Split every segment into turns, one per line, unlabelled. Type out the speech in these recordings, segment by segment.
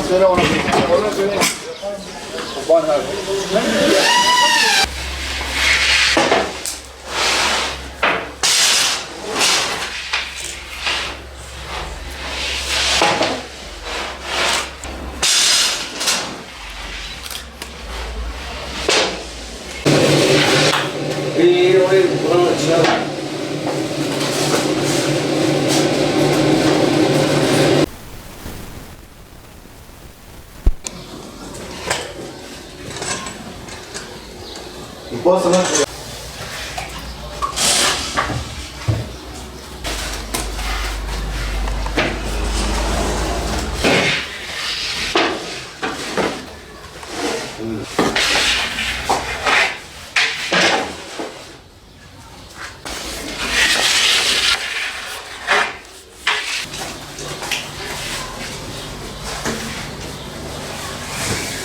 Bana söyle ona. Ona söyle. Bana.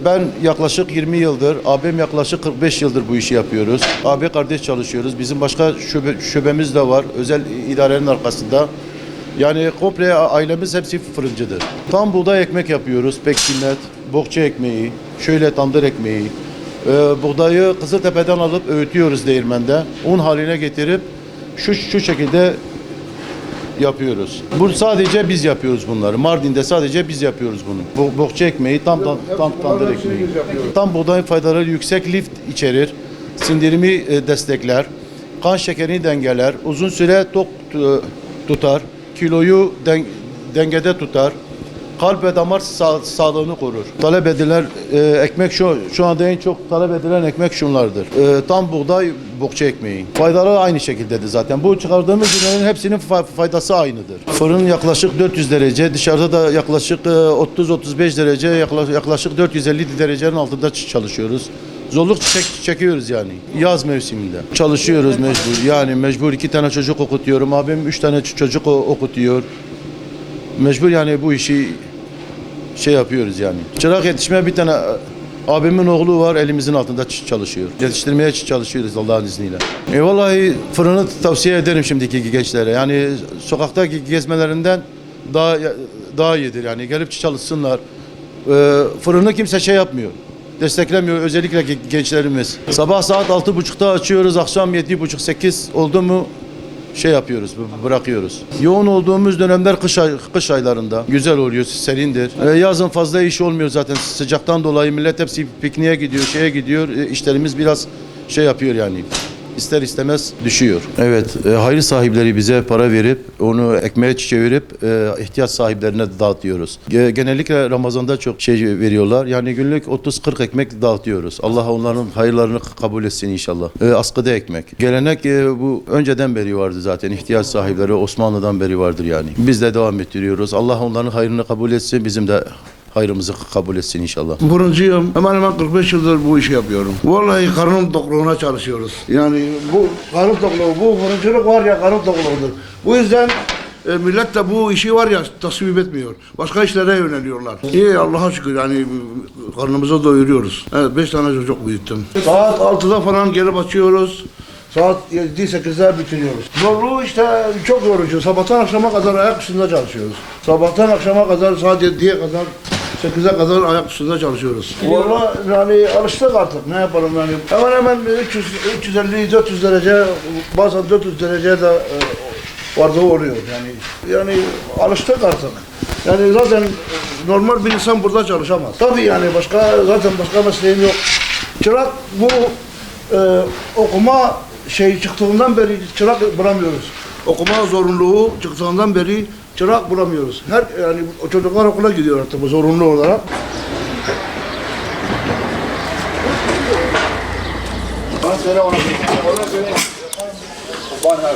Ben yaklaşık 20 yıldır, abim yaklaşık 45 yıldır bu işi yapıyoruz. Abi kardeş çalışıyoruz. Bizim başka şubemiz de var. Özel idarenin arkasında. Yani komple ailemiz hepsi fırıncıdır. Tam buğday ekmek yapıyoruz. Peksimet, bohça ekmeği, şöyle tandır ekmeği. Buğdayı Kızıltepe'den alıp öğütüyoruz değirmende. Un haline getirip şu şekilde yapıyoruz. Bu sadece biz yapıyoruz bunları. Mardin'de sadece biz yapıyoruz bunu. Bohça ekmeği, tam tandır ekmeği. Tam buğdayın faydaları yüksek, lif içerir, sindirimi destekler, kan şekerini dengeler, uzun süre tok tutar, kiloyu dengede tutar, kalp ve damar sağlığını korur. Talep edilen ekmek şu anda en çok talep edilen ekmek şunlardır. Tam buğday bohça ekmeği. Faydaları aynı şekildedir zaten. Bu çıkardığımız ürünlerin hepsinin faydası aynıdır. Fırın yaklaşık 400 derece, dışarıda da yaklaşık 30-35 derece, yaklaşık 450 derecenin altında çalışıyoruz. Zorluk çekiyoruz yani yaz mevsiminde. Çalışıyoruz mecbur. Yani mecbur 2 tane çocuk okutuyorum. Abim 3 tane çocuk okutuyor. Mecbur yani bu işi yapıyoruz yani. Çırak yetişmeye bir tane abimin oğlu var, elimizin altında çalışıyor. Yetiştirmeye çalışıyoruz Allah'ın izniyle. Vallahi fırını tavsiye ederim şimdiki gençlere. Yani sokakta gezmelerinden daha iyidir yani. Gelip çalışsınlar. Fırını kimse yapmıyor. Desteklemiyor, özellikle gençlerimiz. Sabah saat 6.30'da açıyoruz, akşam 7.30-8 oldu mu yapıyoruz, bırakıyoruz. Yoğun olduğumuz dönemler kış aylarında güzel oluyor, serindir. Yazın fazla iş olmuyor zaten sıcaktan dolayı, millet hepsi pikniğe gidiyor, gidiyor. İşlerimiz biraz yapıyor yani. İster istemez düşüyor. Evet, hayır sahipleri bize para verip onu ekmeğe çevirip ihtiyaç sahiplerine dağıtıyoruz. Genellikle Ramazan'da çok veriyorlar. Yani günlük 30-40 ekmek dağıtıyoruz. Allah onların hayırlarını kabul etsin inşallah. Askıda ekmek. Gelenek bu önceden beri vardı zaten. İhtiyaç sahipleri Osmanlı'dan beri vardır yani. Biz de devam ettiriyoruz. Allah onların hayrını kabul etsin. Bizim de hayrımızı kabul etsin inşallah.
Fırıncıyım. Hemen hemen 45 yıldır bu işi yapıyorum. Vallahi karın tokluğuna çalışıyoruz. Yani bu karın tokluğu, bu fırıncılık var ya karın tokluğudur. Bu yüzden millet de bu işi var ya tasvip etmiyor. Başka işlere yöneliyorlar. İyi Allah'a şükür yani karnımızı doyuruyoruz. Evet 5 tane çocuk büyüttüm. Saat 6'da falan gelip açıyoruz. Saat 7-8'de bitiriyoruz. Zorluğu işte çok yorucu. Sabahtan akşama kadar ayak üstünde çalışıyoruz. Sabahtan akşama kadar saat 7'ye kadar 8'e kadar ayak üstünde çalışıyoruz. Vallahi yani alıştık artık ne yapalım yani. Hemen hemen 350-400 derece bazen 400 derece de vardığı oluyor yani alıştık artık. Yani zaten normal bir insan burada çalışamaz. Tabii yani zaten başka mesleğim yok. Çırak bu okuma çıktığından beri çırak bulamıyoruz. Okuma zorunluluğu çıktığından beri çırak bulamıyoruz. Yani o çocuklar okula gidiyor artık bu zorunlu olarak.
Bana söyle ona. Ona söyle. Bana.